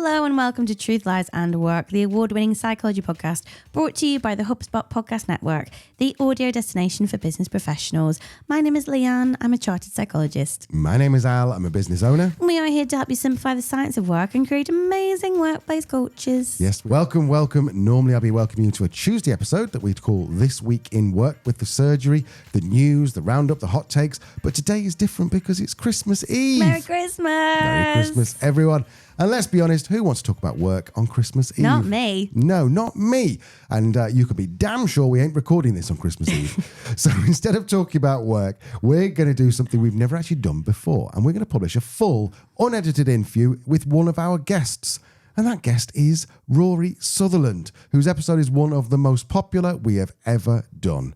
Hello and welcome to Truth, Lies and Work, the award-winning psychology podcast brought to you by the HubSpot Podcast Network, the audio destination for business professionals. My name is Leanne. I'm a chartered psychologist. My name is Al. I'm a business owner. We are here to help you simplify the science of work and create amazing workplace cultures. Yes, welcome. Normally I'll be welcoming you to a Tuesday episode that we call This Week in Work, with the surgery, the news, the roundup, the hot takes. But today is different because it's Christmas Eve. Merry Christmas. Merry Christmas, everyone. And let's be honest, who wants to talk about work on Christmas Eve? Not me. No, not me. And you can be damn sure we ain't recording this on Christmas Eve. So instead of talking about work, we're going to do something we've never actually done before. And we're going to publish a full, unedited interview with one of our guests. And that guest is Rory Sutherland, whose episode is one of the most popular we have ever done.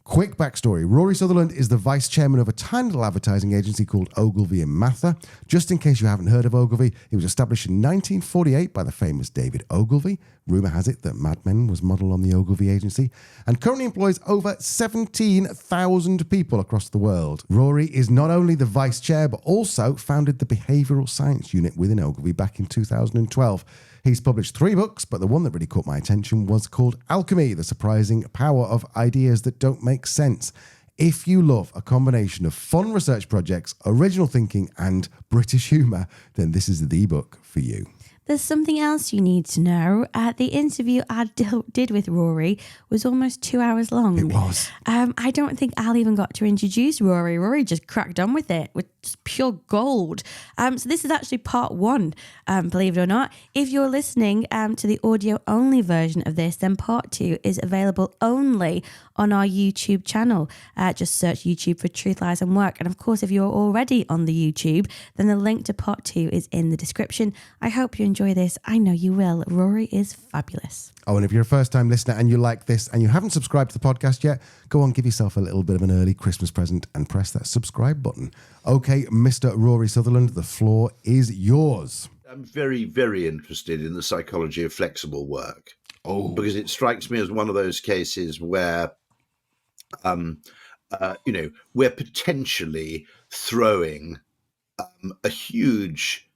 Quick backstory. Rory Sutherland is the vice chairman of a tiny little advertising agency called Ogilvy in Mather. Just in case you haven't heard of Ogilvy, it was established in 1948 by the famous David Ogilvy. Rumour has it that Mad Men was modelled on the Ogilvy agency, and currently employs over 17,000 people across the world. Rory is not only the vice chair, but also founded the behavioural science unit within Ogilvy back in 2012. He's published 3 books, but the one that really caught my attention was called Alchemy, the surprising power of ideas that don't make sense. If you love a combination of fun research projects, original thinking, and British humour, then this is the book for you. There's something else you need to know. The interview I did with Rory was almost 2 hours long. It was. I don't think Al even got to introduce Rory. Rory just cracked on with it, with just pure gold. So this is actually part 1, believe it or not. If you're listening to the audio-only version of this, then part 2 is available only on our YouTube channel. Just search YouTube for Truth, Lies and Work. And of course, if you're already on the YouTube, then the link to part 2 is in the description. I hope you enjoy this. I know you will. Rory is fabulous. Oh, and if you're a first-time listener and you like this and you haven't subscribed to the podcast yet, go on, give yourself a little bit of an early Christmas present and press that subscribe button. Okay, Mr. Rory Sutherland, the floor is yours. I'm very, very interested in the psychology of flexible work. Oh, because it strikes me as one of those cases where, we're potentially throwing a huge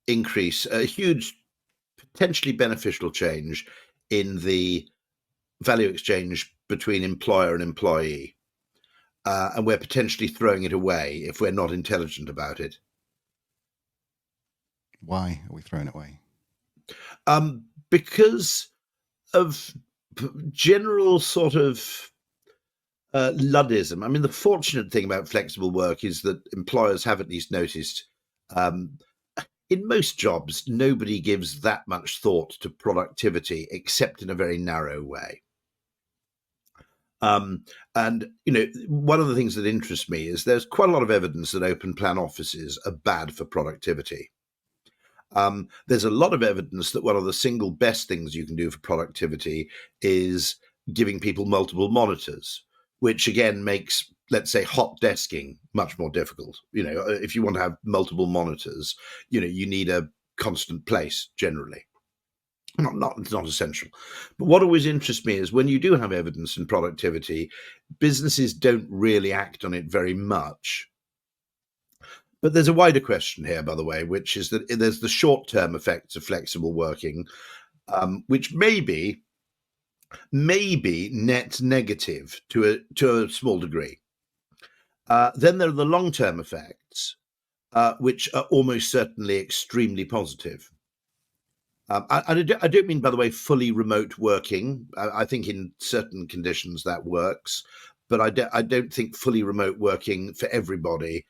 increase, a huge potentially beneficial change in the value exchange between employer and employee. And we're potentially throwing it away if we're not intelligent about it. why are we throwing it away? Because of general sort of Luddism. I mean, the fortunate thing about flexible work is that employers have at least noticed in most jobs, nobody gives that much thought to productivity except in a very narrow way. And, one of the things that interests me is there's quite a lot of evidence that open plan offices are bad for productivity. There's a lot of evidence that one of the single best things you can do for productivity is giving people multiple monitors, which again makes, let's say, hot desking much more difficult. If you want to have multiple monitors, you need a constant place generally. It's not essential. But what always interests me is when you do have evidence in productivity, businesses don't really act on it very much. But there's a wider question here, by the way, which is that there's the short-term effects of flexible working, which may be net negative to a small degree. Then there are the long-term effects, which are almost certainly extremely positive. I don't mean, by the way, fully remote working. I think in certain conditions that works, but I don't think fully remote working for everybody,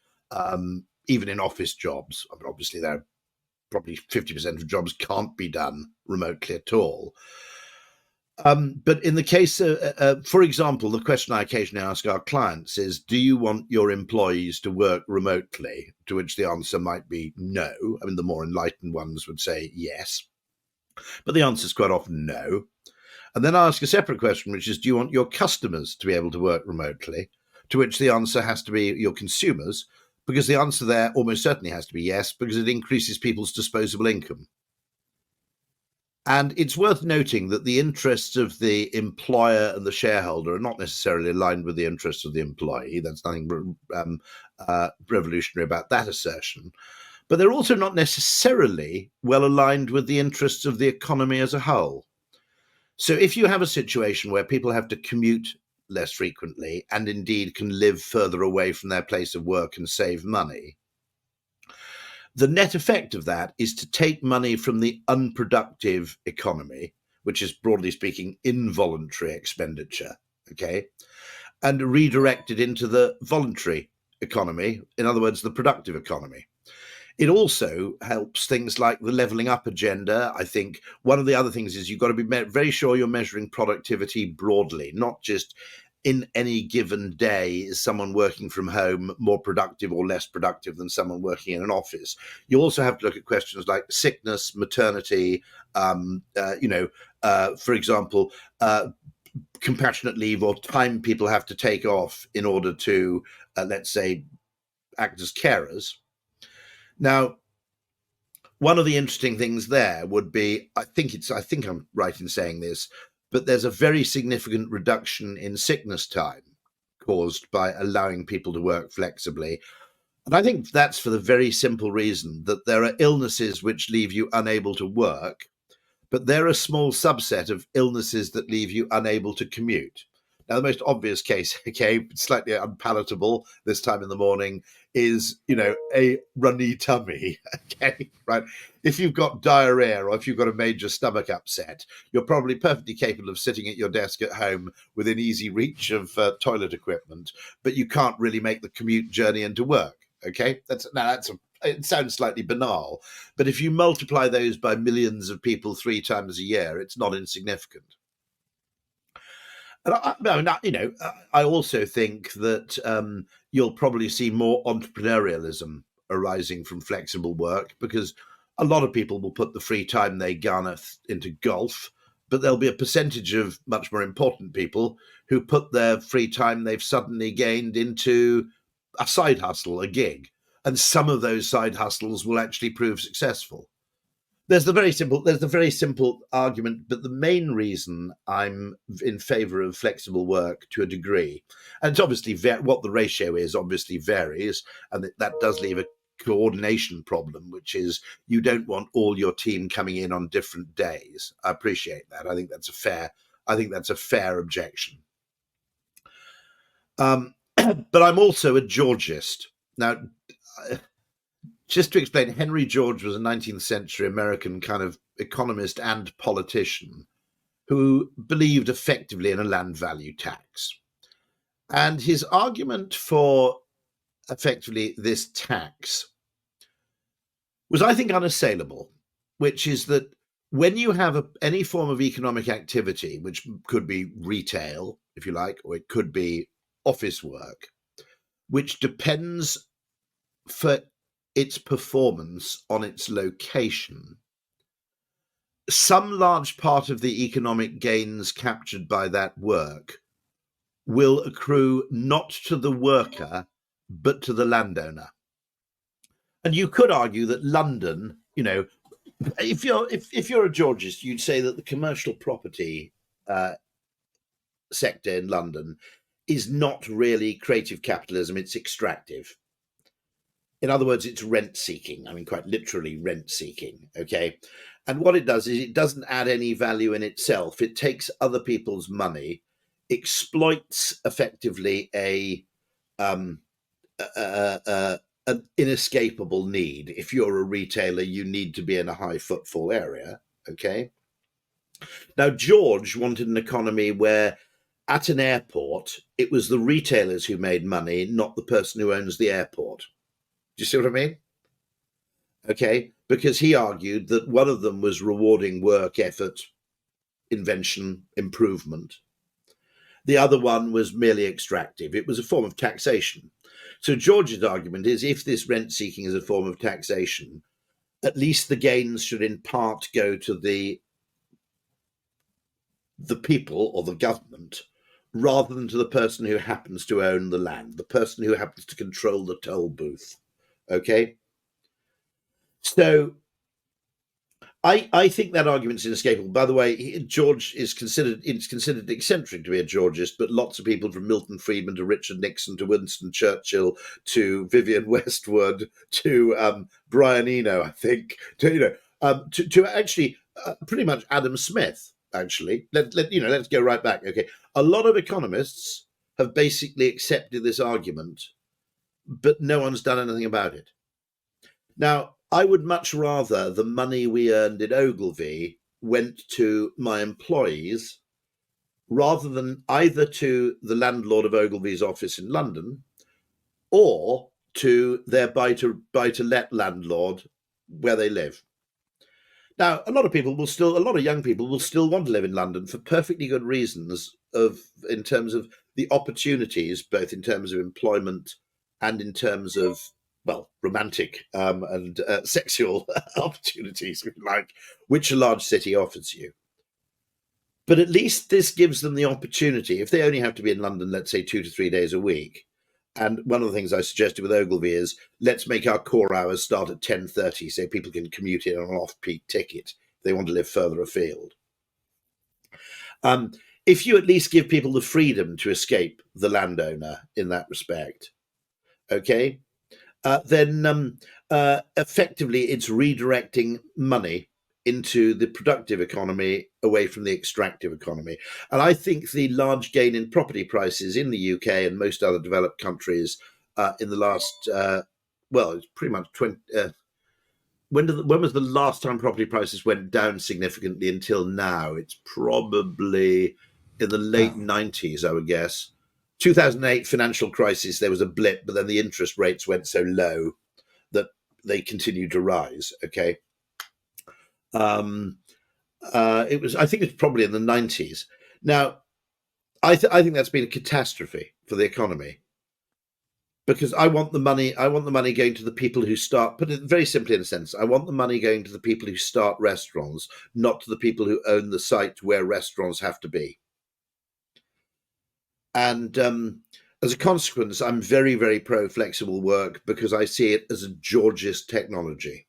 even in office jobs. I mean, obviously, there are probably 50% of jobs can't be done remotely at all. But in the case, for example, the question I occasionally ask our clients is, do you want your employees to work remotely? To which the answer might be no. I mean, the more enlightened ones would say yes. But the answer is quite often no. And then I ask a separate question, which is, do you want your customers to be able to work remotely? To which the answer has to be your consumers, because the answer there almost certainly has to be yes, because it increases people's disposable income. And it's worth noting that the interests of the employer and the shareholder are not necessarily aligned with the interests of the employee. There's nothing revolutionary about that assertion. but they're also not necessarily well aligned with the interests of the economy as a whole. So if you have a situation where people have to commute less frequently and indeed can live further away from their place of work and save money, the net effect of that is to take money from the unproductive economy, which is broadly speaking involuntary expenditure, okay, and redirect it into the voluntary economy, in other words, the productive economy. It also helps things like the levelling up agenda. I think one of the other things is you've got to be very sure you're measuring productivity broadly, not just in any given day is someone working from home more productive or less productive than someone working in an office. You also have to look at questions like sickness, maternity, for example, compassionate leave or time people have to take off in order to, let's say, act as carers. Now, one of the interesting things there would be, I think I'm right in saying this, but there's a very significant reduction in sickness time caused by allowing people to work flexibly. And I think that's for the very simple reason that there are illnesses which leave you unable to work, but they're a small subset of illnesses that leave you unable to commute. Now, the most obvious case, okay, slightly unpalatable this time in the morning, is, a runny tummy, okay, right? If you've got diarrhea or if you've got a major stomach upset, you're probably perfectly capable of sitting at your desk at home within easy reach of toilet equipment, but you can't really make the commute journey into work, okay? It sounds slightly banal, but if you multiply those by millions of people 3 times a year, it's not insignificant. And I also think that you'll probably see more entrepreneurialism arising from flexible work, because a lot of people will put the free time they garner into golf, but there'll be a percentage of much more important people who put their free time they've suddenly gained into a side hustle, a gig. And some of those side hustles will actually prove successful. There's the very simple argument, but the main reason I'm in favor of flexible work to a degree, and it's obviously what the ratio is obviously varies, and that does leave a coordination problem, which is you don't want all your team coming in on different days. I appreciate that. I think that's a fair objection. But I'm also a Georgist. Now, just to explain, Henry George was a 19th century American kind of economist and politician who believed effectively in a land value tax. And his argument for effectively this tax was, I think, unassailable, which is that when you have any form of economic activity, which could be retail, if you like, or it could be office work, which depends for its performance on its location, some large part of the economic gains captured by that work will accrue not to the worker, but to the landowner. And you could argue that London, if you're a Georgist, you'd say that the commercial property sector in London is not really creative capitalism, it's extractive. In other words, it's rent seeking. I mean, quite literally rent seeking. Okay. And what it does is it doesn't add any value in itself. It takes other people's money, exploits effectively an inescapable need. If you're a retailer, you need to be in a high footfall area. Okay. Now, George wanted an economy where at an airport, it was the retailers who made money, not the person who owns the airport. Do you see what I mean? Okay, because he argued that one of them was rewarding work, effort, invention, improvement. The other one was merely extractive. It was a form of taxation. So George's argument is, if this rent seeking is a form of taxation, at least the gains should in part go to the people or the government, rather than to the person who happens to own the land, the person who happens to control the toll booth. Okay, so I think that argument's inescapable. By the way, George is considered eccentric to be a Georgist, but lots of people from Milton Friedman to Richard Nixon to Winston Churchill to Vivienne Westwood to Brian Eno, I think, to actually pretty much Adam Smith. Actually, let's go right back. Okay, a lot of economists have basically accepted this argument, but no one's done anything about it. Now, I would much rather the money we earned in Ogilvy went to my employees rather than either to the landlord of Ogilvy's office in London or to their buy-to-let landlord where they live. Now, a lot of young people will still want to live in London for perfectly good reasons in terms of the opportunities, both in terms of employment and in terms of, well, romantic and sexual opportunities, which a large city offers you. But at least this gives them the opportunity, if they only have to be in London, let's say 2 to 3 days a week. And one of the things I suggested with Ogilvy is let's make our core hours start at 10:30 so people can commute in on an off-peak ticket if they want to live further afield. If you at least give people the freedom to escape the landowner in that respect, okay, then effectively it's redirecting money into the productive economy away from the extractive economy. And I think the large gain in property prices in the UK and most other developed countries in the last, it's pretty much 20. When was the last time property prices went down significantly until now? It's probably in the late 90s, I would guess. 2008 financial crisis, there was a blip, but then the interest rates went so low that they continued to rise. Okay. I think it's probably in the 90s. Now, I think that's been a catastrophe for the economy because I want the money going to the people who put it very simply in a sense, I want the money going to the people who start restaurants, not to the people who own the site where restaurants have to be. And as a consequence, I'm very, very pro flexible work because I see it as a Georgist technology.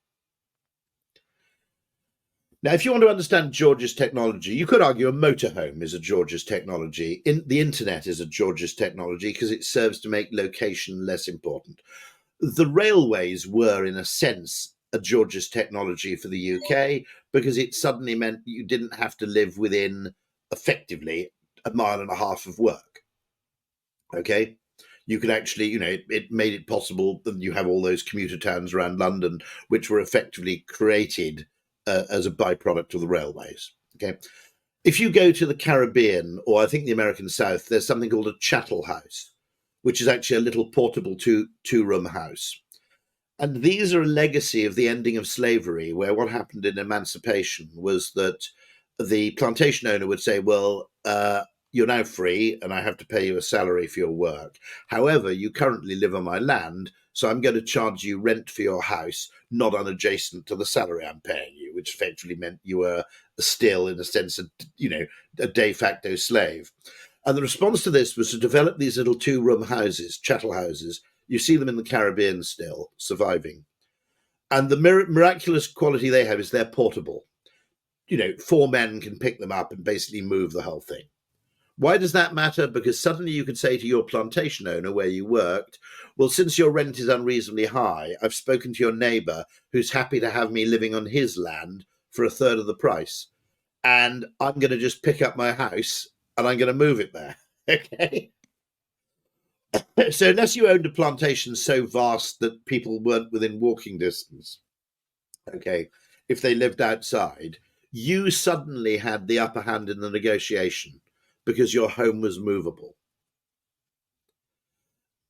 Now, if you want to understand Georgist technology, you could argue a motorhome is a Georgist technology. The internet is a Georgist technology because it serves to make location less important. The railways were, in a sense, a Georgist technology for the UK because it suddenly meant you didn't have to live within, effectively, a mile and a half of work. Okay? You could actually, it made it possible that you have all those commuter towns around London, which were effectively created as a byproduct of the railways. Okay, if you go to the Caribbean or I think the American South, there's something called a chattel house, which is actually a little portable two-room house. And these are a legacy of the ending of slavery, where what happened in emancipation was that the plantation owner would say, well, you're now free and I have to pay you a salary for your work. However, you currently live on my land, so I'm going to charge you rent for your house, not unadjacent to the salary I'm paying you, which effectively meant you were still, in a sense, a de facto slave. And the response to this was to develop these little two-room houses, chattel houses. You see them in the Caribbean still, surviving. And the miraculous quality they have is they're portable. 4 men can pick them up and basically move the whole thing. Why does that matter? Because suddenly you could say to your plantation owner where you worked, well, since your rent is unreasonably high, I've spoken to your neighbour who's happy to have me living on his land for a third of the price. And I'm going to just pick up my house and I'm going to move it there. Okay. So unless you owned a plantation so vast that people weren't within walking distance, okay, if they lived outside, you suddenly had the upper hand in the negotiation because your home was movable.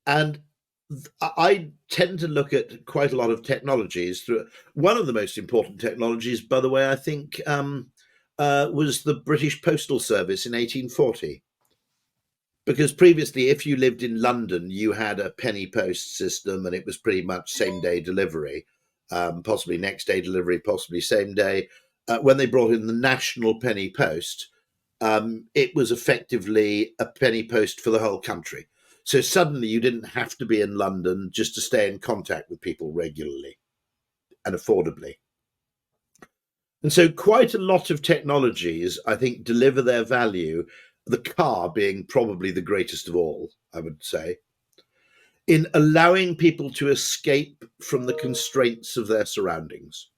And I tend to look at quite a lot of technologies through. One of the most important technologies, by the way, I think was the British Postal Service in 1840. Because previously, if you lived in London, you had a penny post system and it was pretty much same day delivery, possibly next day delivery, possibly same day. When they brought in the national penny post, it was effectively a penny post for the whole country. So suddenly you didn't have to be in London just to stay in contact with people regularly and affordably. And so quite a lot of technologies, I think, deliver their value, the car being probably the greatest of all, I would say, in allowing people to escape from the constraints of their surroundings.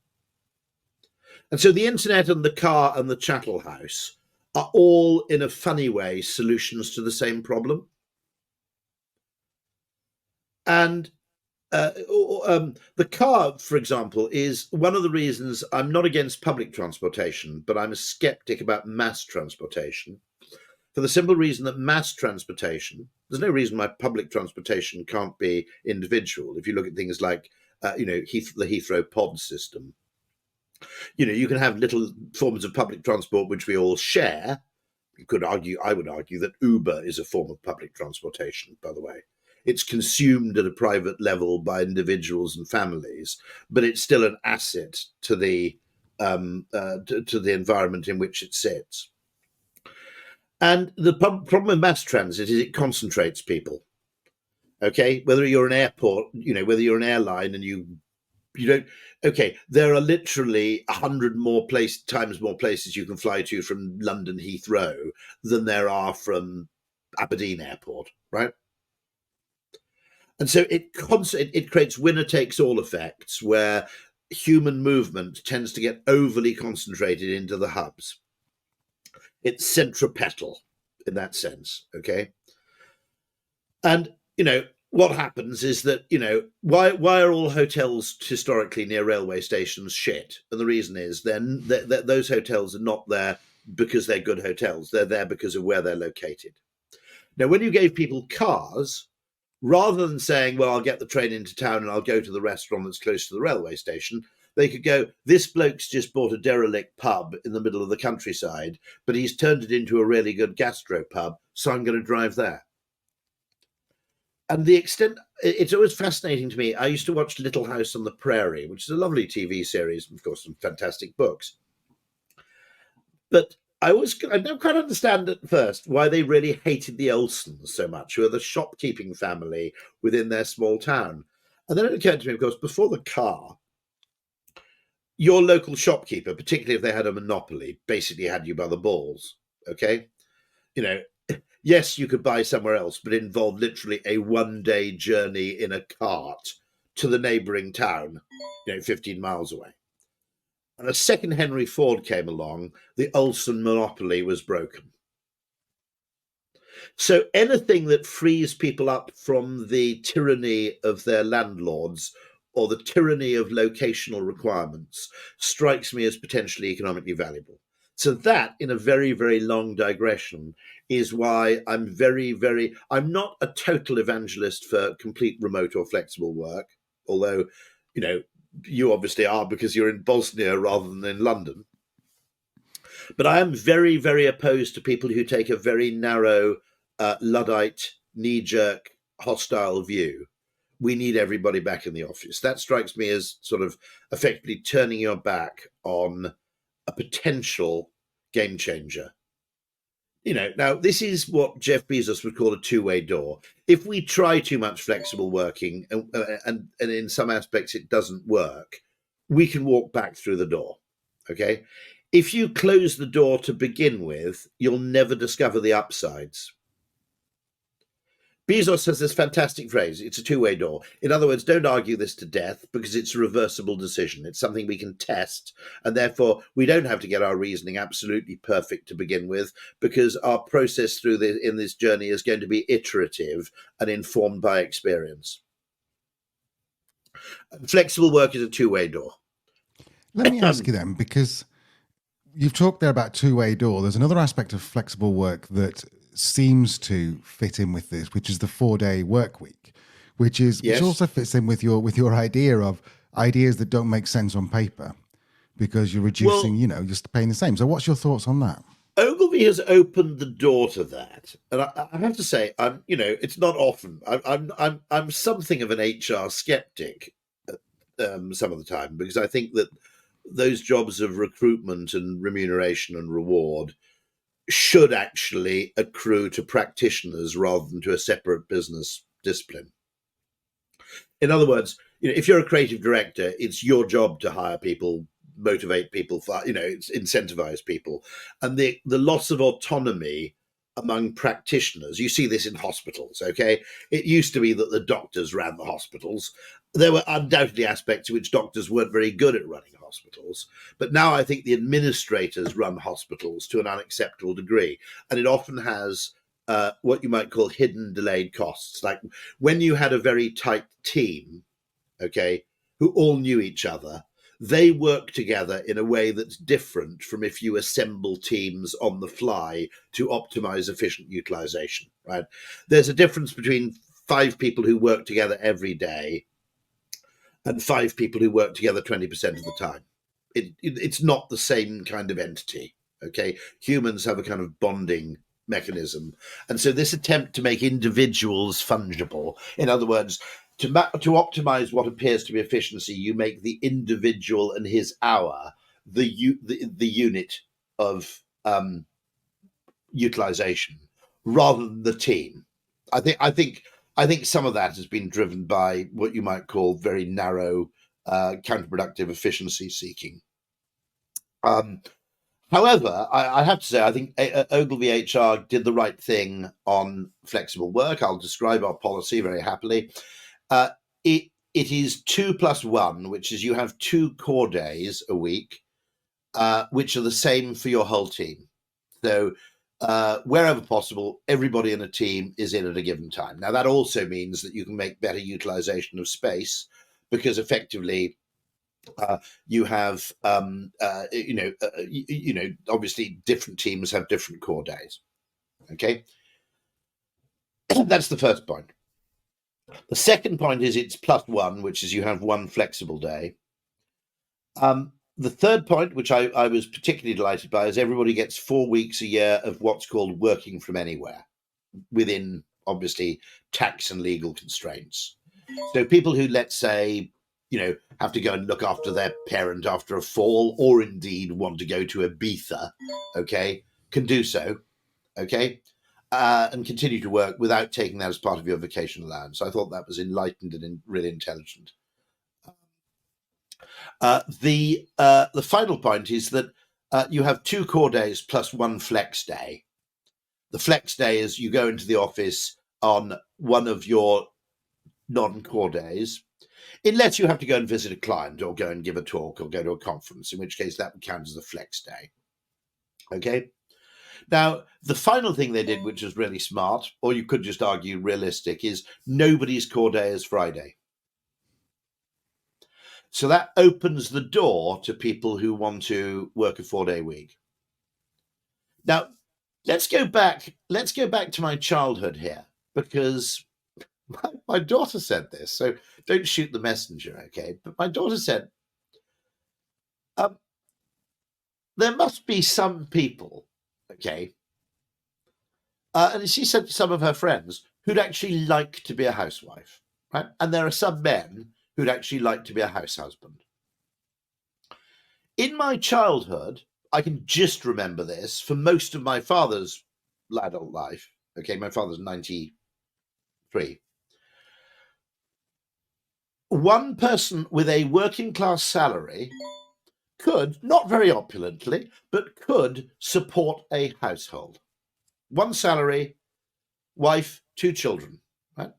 And so the internet and the car and the chattel house are all, in a funny way, solutions to the same problem. And the car, for example, is one of the reasons I'm not against public transportation, but I'm a skeptic about mass transportation, for the simple reason that mass transportation, there's no reason why public transportation can't be individual. If you look at things like, the Heathrow pod system, you can have little forms of public transport which we all share. I would argue that Uber is a form of public transportation, by the way. It's consumed at a private level by individuals and families, but it's still an asset to the environment in which it sits. And the problem with mass transit is it concentrates people. Okay, whether you're an airport, whether you're an airline, and you don't. Okay, there are literally 100 times more places you can fly to from London Heathrow than there are from Aberdeen Airport, right? And so it creates winner-takes-all effects where human movement tends to get overly concentrated into the hubs. It's centripetal in that sense, okay? And, what happens is that, why are all hotels historically near railway stations shit? And the reason is then that those hotels are not there because they're good hotels. They're there because of where they're located. Now, when you gave people cars, rather than saying, well, I'll get the train into town and I'll go to the restaurant that's close to the railway station, they could go, this bloke's just bought a derelict pub in the middle of the countryside, but he's turned it into a really good gastro pub, so I'm going to drive there. And the extent, it's always fascinating to me. I used to watch Little House on the Prairie, which is a lovely TV series, of course, some fantastic books. But I don't quite understand at first why they really hated the Olsons so much, who are the shopkeeping family within their small town. And then it occurred to me, of course, before the car, your local shopkeeper, particularly if they had a monopoly, basically had you by the balls, okay? Yes, you could buy somewhere else, but it involved literally a one-day journey in a cart to the neighbouring town, 15 miles away. And a second Henry Ford came along, the Olsen monopoly was broken. So anything that frees people up from the tyranny of their landlords or the tyranny of locational requirements strikes me as potentially economically valuable. So that, in a very, very long digression, is why I'm I'm not a total evangelist for complete remote or flexible work, although, you obviously are because you're in Bosnia rather than in London. But I am very, very opposed to people who take a very narrow, Luddite, knee-jerk, hostile view. We need everybody back in the office. That strikes me as sort of effectively turning your back on a potential game changer. Now this is what Jeff Bezos would call a two-way door. If we try too much flexible working and in some aspects it doesn't work, we can walk back through the door. Okay. If you close the door to begin with, you'll never discover the upsides. Bezos has this fantastic phrase, it's a two-way door. In other words, don't argue this to death because it's a reversible decision. It's something we can test, and therefore we don't have to get our reasoning absolutely perfect to begin with because our process in this journey is going to be iterative and informed by experience. Flexible work is a two-way door. Let me ask you then, because you've talked there about two-way door. There's another aspect of flexible work that seems to fit in with this, which is the 4-day work week, which also fits in with your idea of ideas that don't make sense on paper because you're reducing, you're paying the same. So what's your thoughts on that? Ogilvy has opened the door to that, and I have to say, it's not often. I'm something of an HR skeptic some of the time because I think that those jobs of recruitment and remuneration and reward should actually accrue to practitioners rather than to a separate business discipline. In other words, if you're a creative director, it's your job to hire people motivate people, incentivize people. And the loss of autonomy among practitioners, you see this in hospitals, okay? It used to be that the doctors ran the hospitals. There were undoubtedly aspects in which doctors weren't very good at running hospitals. But now I think the administrators run hospitals to an unacceptable degree. And it often has what you might call hidden delayed costs. Like when you had a very tight team, okay, who all knew each other, they work together in a way that's different from if you assemble teams on the fly to optimize efficient utilization, right? There's a difference between 5 people who work together every day and 5 people who work together 20% of the time. It's not the same kind of entity, okay? Humans have a kind of bonding mechanism. And so this attempt to make individuals fungible, in other words, to optimize what appears to be efficiency, you make the individual and his hour the unit of utilization rather than the team. I think some of that has been driven by what you might call very narrow, counterproductive efficiency seeking. However, I have to say, I think Ogilvy HR did the right thing on flexible work. I'll describe our policy very happily. It is 2 + 1, which is you have 2 core days a week, which are the same for your whole team. So wherever possible, everybody in a team is in at a given time. Now, that also means that you can make better utilization of space because effectively you have, obviously different teams have different core days. Okay. That's the first point. The second point is it's +1, which is you have 1 flexible day. The third point, which I was particularly delighted by, is everybody gets 4 weeks a year of what's called working from anywhere within, obviously, tax and legal constraints. So people who, let's say, have to go and look after their parent after a fall, or indeed want to go to Ibiza, okay, can do so, okay, and continue to work without taking that as part of your vacation allowance. I thought that was enlightened and really intelligent. The final point is that you have 2 core days plus 1 flex day. The flex day is you go into the office on one of your non-core days, unless you have to go and visit a client or go and give a talk or go to a conference, in which case that would count as a flex day. Okay. Now, the final thing they did, which was really smart, or you could just argue realistic, is nobody's core day is Friday. So that opens the door to people who want to work a 4-day week. Now, let's go back to my childhood here, because my daughter said this, so don't shoot the messenger, okay? But my daughter said, there must be some people, okay, and she said to some of her friends, who'd actually like to be a housewife, right? And there are some men who'd actually like to be a house husband. In my childhood, I can just remember this for most of my father's adult life. Okay, my father's 93. One person with a working class salary could, not very opulently, but could support a household. 1 salary, wife, 2 children. Right?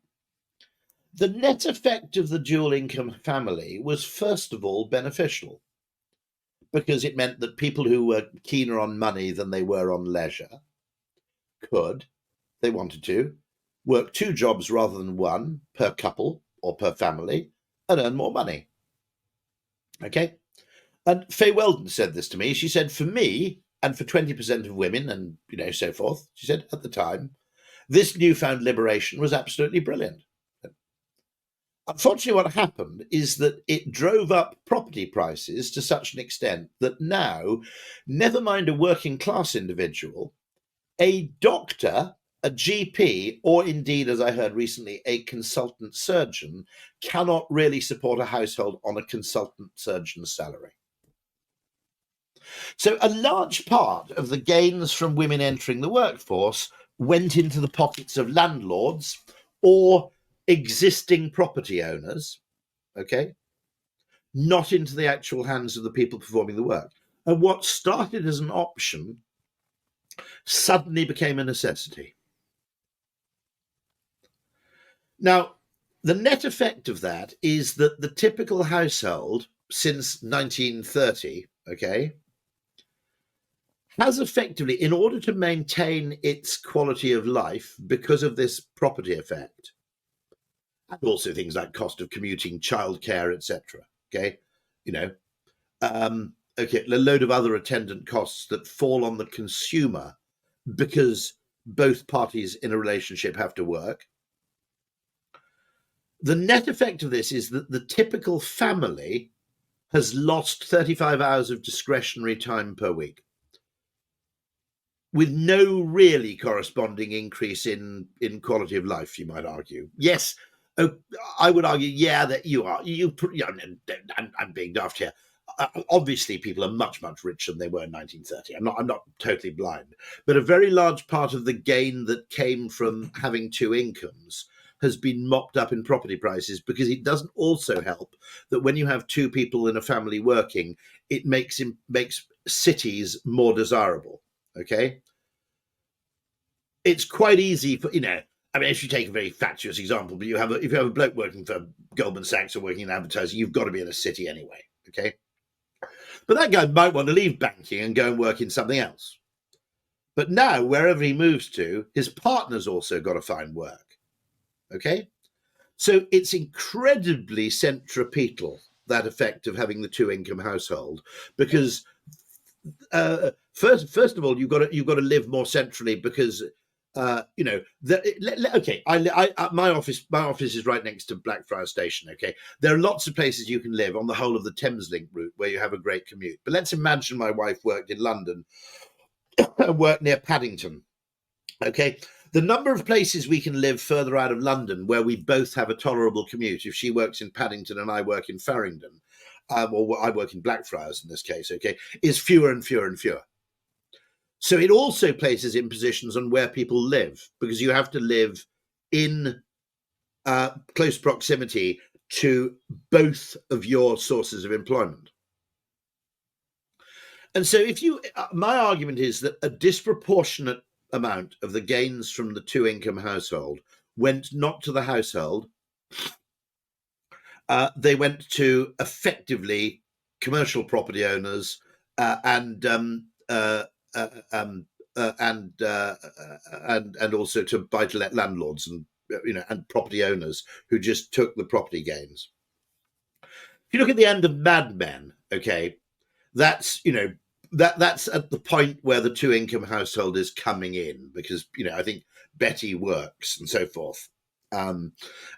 The net effect of the dual income family was, first of all, beneficial, because it meant that people who were keener on money than they were on leisure could, if they wanted to, work 2 jobs rather than 1 per couple or per family and earn more money. Okay? And Faye Weldon said this to me. She said, for me, and for 20% of women, and so forth, she said, at the time, this newfound liberation was absolutely brilliant. Unfortunately, what happened is that it drove up property prices to such an extent that now, never mind a working class individual, a doctor, a GP, or indeed, as I heard recently, a consultant surgeon cannot really support a household on a consultant surgeon's salary. So a large part of the gains from women entering the workforce went into the pockets of landlords or existing property owners, okay, not into the actual hands of the people performing the work. And what started as an option suddenly became a necessity. Now, the net effect of that is that the typical household since 1930, okay, has effectively, in order to maintain its quality of life because of this property effect, and also things like cost of commuting, childcare, etc., okay, okay, a load of other attendant costs that fall on the consumer because both parties in a relationship have to work. The net effect of this is that the typical family has lost 35 hours of discretionary time per week, with no really corresponding increase in quality of life, you might argue. Yes, I would argue, yeah, that I'm being daft here. Obviously, people are much, much richer than they were in 1930. I'm not totally blind, but a very large part of the gain that came from having two incomes has been mopped up in property prices, because it doesn't also help that when you have two people in a family working, it makes cities more desirable. Okay, it's quite easy for, I mean, if you take a very fatuous example, but if you have a bloke working for Goldman Sachs or working in advertising, you've got to be in a city anyway. Okay, but that guy might want to leave banking and go and work in something else. But now, wherever he moves to, his partner's also got to find work. Okay, so it's incredibly centripetal, that effect of having the two-income household, because first of all, you've got to live more centrally, because okay, my office is right next to Blackfriars Station. Okay, there are lots of places you can live on the whole of the Thameslink route where you have a great commute. But let's imagine my wife worked in London and worked near Paddington. Okay, the number of places we can live further out of London where we both have a tolerable commute, if she works in Paddington and I work in Farringdon, or I work in Blackfriars in this case, okay, is fewer and fewer and fewer. So it also places in positions on where people live, because you have to live in close proximity to both of your sources of employment. And so my argument is that a disproportionate amount of the gains from the two-income household went not to the household, they went to effectively commercial property owners and also to buy-to-let landlords and property owners who just took the property gains. If you look at the end of Mad Men, okay, that's that's at the point where the two-income household is coming in, because I think Betty works and so forth. And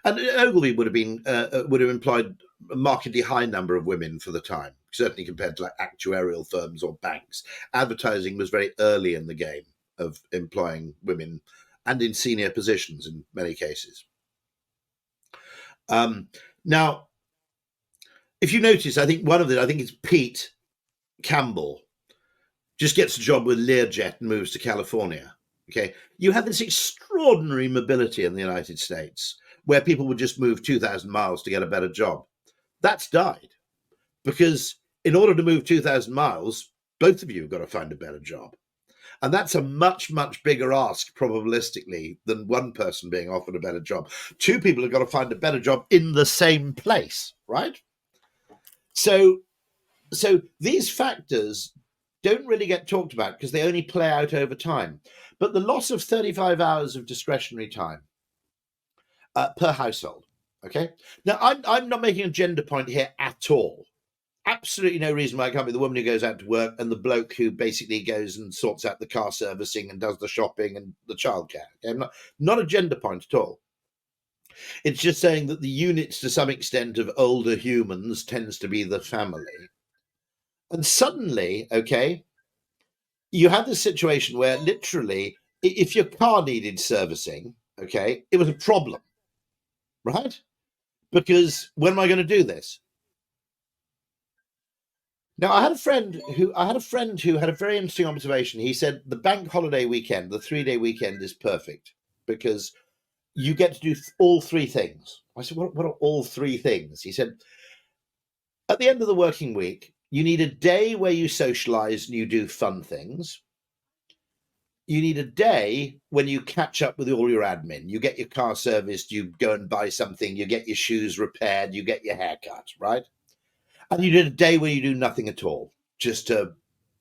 Ogilvy would have implied a markedly high number of women for the time, certainly compared to like actuarial firms or banks. Advertising was very early in the game of employing women, and in senior positions in many cases. Now, if you notice, I think it's Pete Campbell just gets a job with Learjet and moves to California. Okay, you have this extraordinary mobility in the United States where people would just move 2,000 miles to get a better job. That's died, because in order to move 2,000 miles, both of you have got to find a better job. And that's a much, much bigger ask probabilistically than one person being offered a better job. Two people have got to find a better job in the same place, right? So these factors don't really get talked about because they only play out over time. But the loss of 35 hours of discretionary time per household, okay? Now, I'm not making a gender point here at all. Absolutely no reason why it can't be the woman who goes out to work and the bloke who basically goes and sorts out the car servicing and does the shopping and the childcare. Okay? Not a gender point at all. It's just saying that the units, to some extent, of older humans tends to be the family. And suddenly, okay, you had this situation where literally, if your car needed servicing, okay, it was a problem, right? Because when am I going to do this? Now, I had a friend who had a very interesting observation. He said the bank holiday weekend, the 3-day weekend, is perfect because you get to do all three things. I said, what are all three things? He said, At the end of the working week, you need a day where you socialize and you do fun things. You need a day when you catch up with all your admin. You get your car serviced, you go and buy something, you get your shoes repaired, you get your hair cut, right? And you need a day where you do nothing at all, just to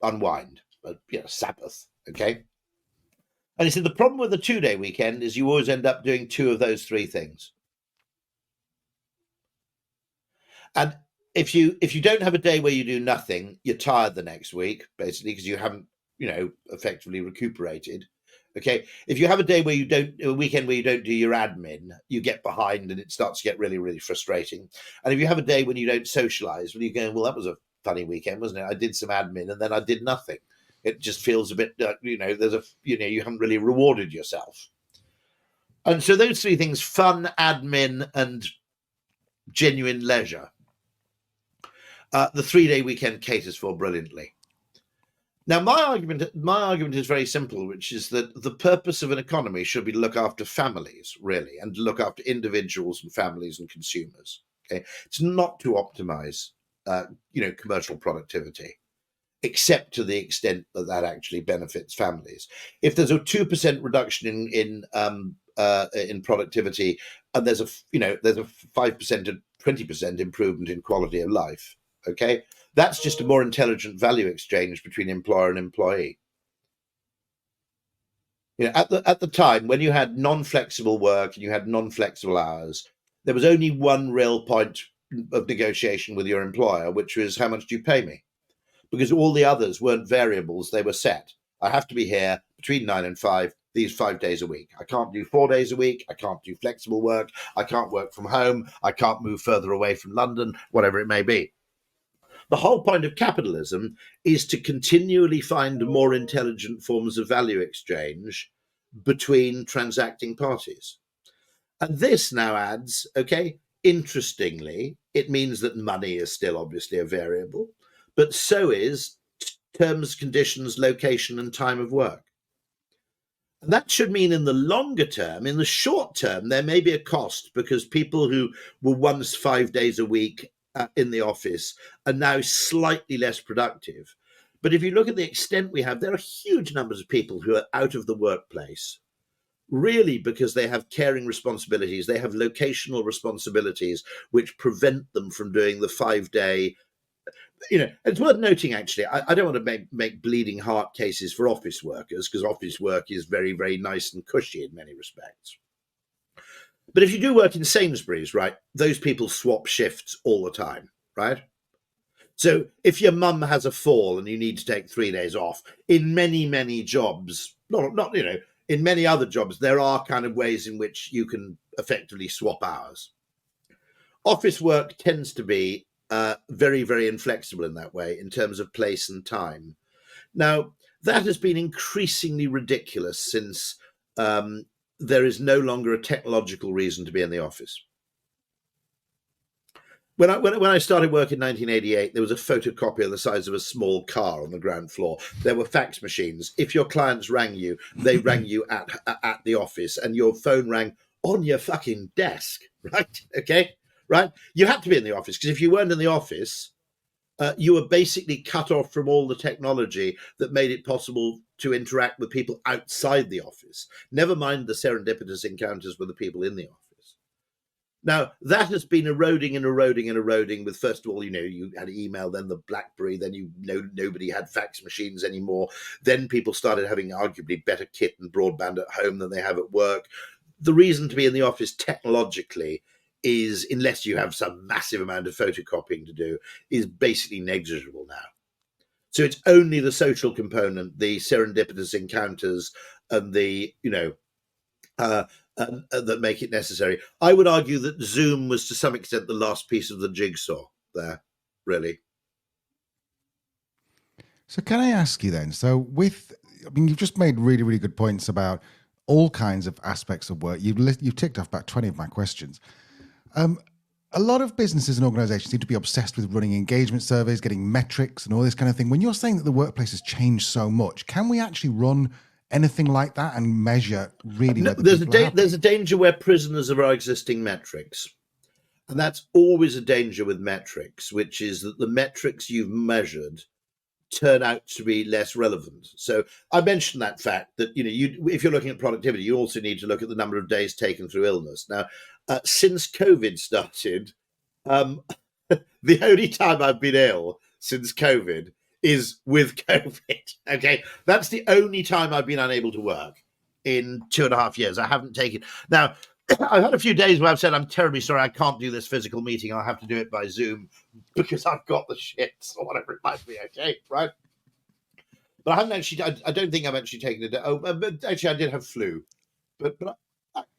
unwind, Sabbath, okay? And he said the problem with the 2-day weekend is you always end up doing 2 of those 3 things. And if you don't have a day where you do nothing, you're tired the next week, basically, because you haven't, effectively recuperated. Okay. If you have a weekend where you don't do your admin, you get behind and it starts to get really, really frustrating. And if you have a day when you don't socialize, when you're going, well, that was a funny weekend, wasn't it? I did some admin and then I did nothing. It just feels a bit, you haven't really rewarded yourself. And so those 3 things, fun, admin, and genuine leisure, the 3-day weekend caters for brilliantly. Now, my argument is very simple, which is that the purpose of an economy should be to look after families, really, and to look after individuals and families and consumers. Okay, it's not to optimize, commercial productivity, except to the extent that that actually benefits families. If there's a 2% reduction in productivity, and there's a 5% to 20% improvement in quality of life, okay, that's just a more intelligent value exchange between employer and employee. At the time when you had non-flexible work and you had non-flexible hours, there was only one real point of negotiation with your employer, which was how much do you pay me? Because all the others weren't variables, they were set. I have to be here between 9 and 5, these 5 days a week. I can't do 4 days a week. I can't do flexible work. I can't work from home. I can't move further away from London, whatever it may be. The whole point of capitalism is to continually find more intelligent forms of value exchange between transacting parties. And this now adds, interestingly, it means that money is still obviously a variable, but so is terms, conditions, location, and time of work. And that should mean in the longer term, in the short term, there may be a cost because people who were once 5 days a week in the office are now slightly less productive. But if you look at the extent we have, there are huge numbers of people who are out of the workplace, really because they have caring responsibilities, they have locational responsibilities, which prevent them from doing the 5-day. It's worth noting, actually, I don't want to make bleeding heart cases for office workers, because office work is very, very nice and cushy in many respects. But if you do work in Sainsbury's, right, those people swap shifts all the time, right? So if your mum has a fall and you need to take 3 days off, in many, many jobs, not in many other jobs, there are kind of ways in which you can effectively swap hours. Office work tends to be very, very inflexible in that way in terms of place and time. Now, that has been increasingly ridiculous since there is no longer a technological reason to be in the office. When I started work in 1988, there was a photocopier the size of a small car on the ground floor. There were fax machines. If your clients rang you, they rang you at the office, and your phone rang on your fucking desk, right? Okay, right? You had to be in the office, because if you weren't in the office, you were basically cut off from all the technology that made it possible to interact with people outside the office. Never mind the serendipitous encounters with the people in the office. Now, that has been eroding and eroding and eroding with, first of all, you had email, then the BlackBerry, then nobody had fax machines anymore. Then people started having arguably better kit and broadband at home than they have at work. The reason to be in the office technologically is, unless you have some massive amount of photocopying to do, is basically negligible now. So it's only the social component, the serendipitous encounters, and the, that make it necessary. I would argue that Zoom was to some extent the last piece of the jigsaw there, really. So can I ask you then, you've just made really, really good points about all kinds of aspects of work. You've ticked off about 20 of my questions. A lot of businesses and organizations seem to be obsessed with running engagement surveys, getting metrics and all this kind of thing. When you're saying that the workplace has changed so much, can we actually run anything like that and measure really? No, there's a danger we're prisoners of our existing metrics. And that's always a danger with metrics, which is that the metrics you've measured turn out to be less relevant. So I mentioned that fact that, if you're looking at productivity, you also need to look at the number of days taken through illness. Now, since COVID started, the only time I've been ill since COVID is with COVID. Okay. That's the only time I've been unable to work in 2.5 years. I haven't taken. Now, I've had a few days where I've said, I'm terribly sorry, I can't do this physical meeting. I'll have to do it by Zoom because I've got the shits or whatever it might be. Okay. Right. But I haven't actually, I don't think I've actually taken it. But actually, I did have flu. But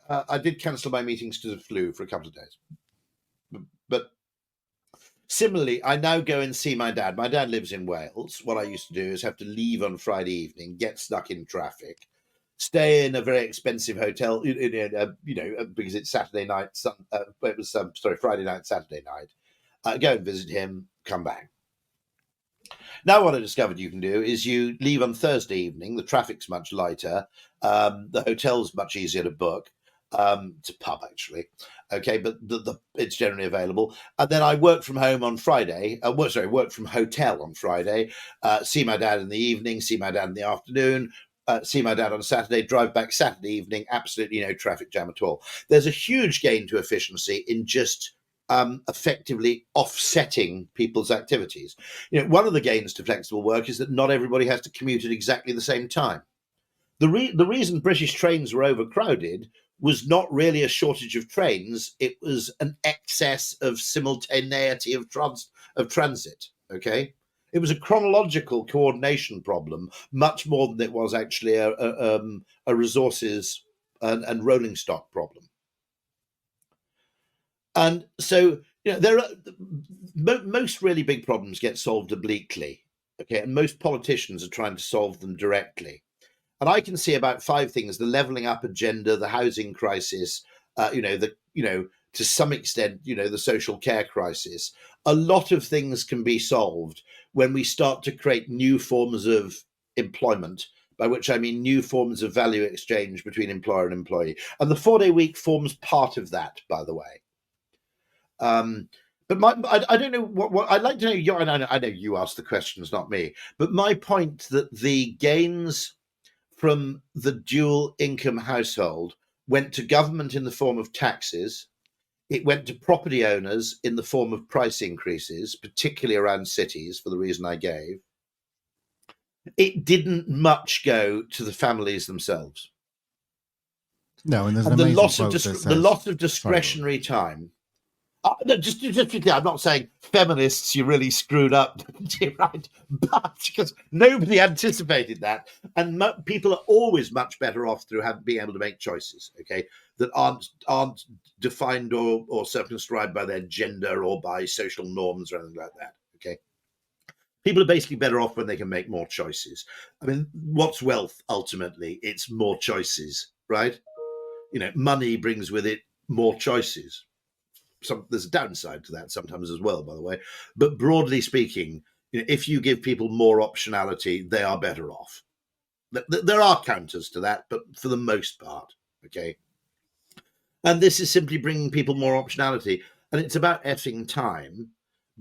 I did cancel my meetings to the flu for a couple of days. But similarly, I now go and see my dad. My dad lives in Wales. What I used to do is have to leave on Friday evening, get stuck in traffic, stay in a very expensive hotel, because it's Saturday night. It was Friday night, Saturday night. Go and visit him, come back. Now, what I discovered you can do is you leave on Thursday evening. The traffic's much lighter. The hotel's much easier to book. It's a pub, actually. Okay, but it's generally available. And then I work from home on Friday. Work from hotel on Friday. See my dad in the evening. See my dad in the afternoon. See my dad on Saturday. Drive back Saturday evening. Absolutely no traffic jam at all. There's a huge gain to efficiency in just effectively offsetting people's activities. One of the gains to flexible work is that not everybody has to commute at exactly the same time. The reason British trains were overcrowded was not really a shortage of trains. It was an excess of simultaneity of transit. Okay, it was a chronological coordination problem, much more than it was actually a resources and rolling stock problem. And so, there are most really big problems get solved obliquely. Okay, and most politicians are trying to solve them directly. And I can see about 5 things: the levelling up agenda, the housing crisis, to some extent, the social care crisis. A lot of things can be solved when we start to create new forms of employment, by which I mean new forms of value exchange between employer and employee. And the 4-day week forms part of that, by the way. But I don't know what I'd like to know. I know you asked the questions, not me. But my point that the gains from the dual income household went to government in the form of taxes. It went to property owners in the form of price increases, particularly around cities, for the reason I gave. It didn't much go to the families themselves. No, and there's the loss of discretionary time. Just I'm not saying feminists, you really screwed up, right? But because nobody anticipated that, and people are always much better off through being able to make choices, okay, that aren't defined or circumscribed by their gender or by social norms or anything like that, okay. People are basically better off when they can make more choices. I mean, what's wealth ultimately? It's more choices, right? Money brings with it more choices. There's a downside to that sometimes as well, by the way. But broadly speaking, if you give people more optionality, they are better off. There are counters to that, but for the most part, okay. And this is simply bringing people more optionality. And it's about effing time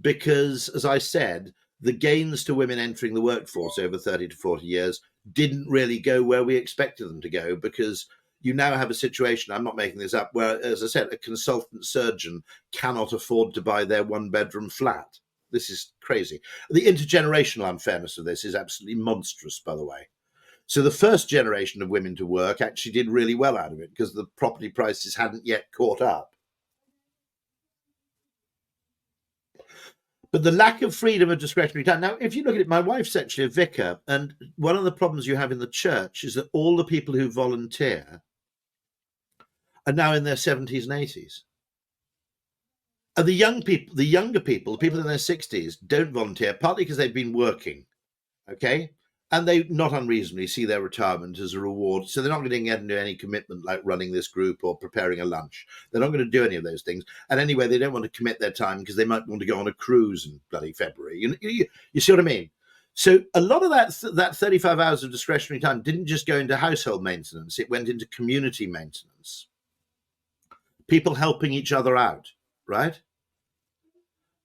because, as I said, the gains to women entering the workforce over 30 to 40 years didn't really go where we expected them to go, because you now have a situation, I'm not making this up, where, as I said, a consultant surgeon cannot afford to buy their 1-bedroom flat. This is crazy. The intergenerational unfairness of this is absolutely monstrous, by the way. So the first generation of women to work actually did really well out of it because the property prices hadn't yet caught up. But the lack of freedom of discretionary time. Now, if you look at it, my wife's actually a vicar, and one of the problems you have in the church is that all the people who volunteer are now in their 70s and 80s. And the younger people, the people in their 60s, don't volunteer, partly because they've been working, okay? And they, not unreasonably, see their retirement as a reward. So they're not going to get into any commitment like running this group or preparing a lunch. They're not going to do any of those things. And anyway, they don't want to commit their time because they might want to go on a cruise in bloody February. You see what I mean? So a lot of that 35 hours of discretionary time didn't just go into household maintenance. It went into community maintenance. People helping each other out. right?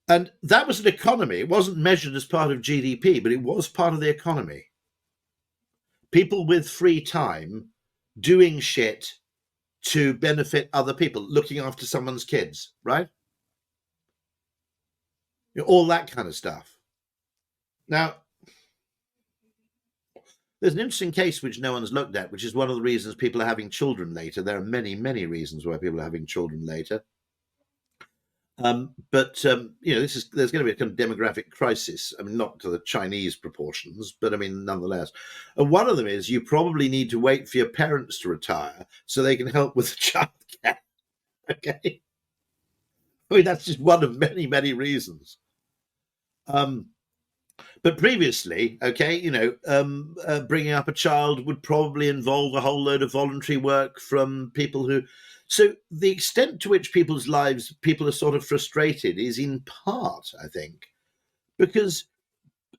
And that was an economy. It wasn't measured as part of GDP, but it was part of the economy. People with free time doing shit to benefit other people, looking after someone's kids, right? All that kind of stuff. Now, there's an interesting case which no one's looked at, which is one of the reasons people are having children later. There are many, many reasons why people are having children later. There's going to be a kind of demographic crisis. I mean, not to the Chinese proportions, but I mean, nonetheless. And one of them is you probably need to wait for your parents to retire so they can help with childcare. Okay. I mean, that's just one of many, many reasons. But previously, bringing up a child would probably involve a whole load of voluntary work from people who. So the extent to which people's lives, people are sort of frustrated is in part, I think, because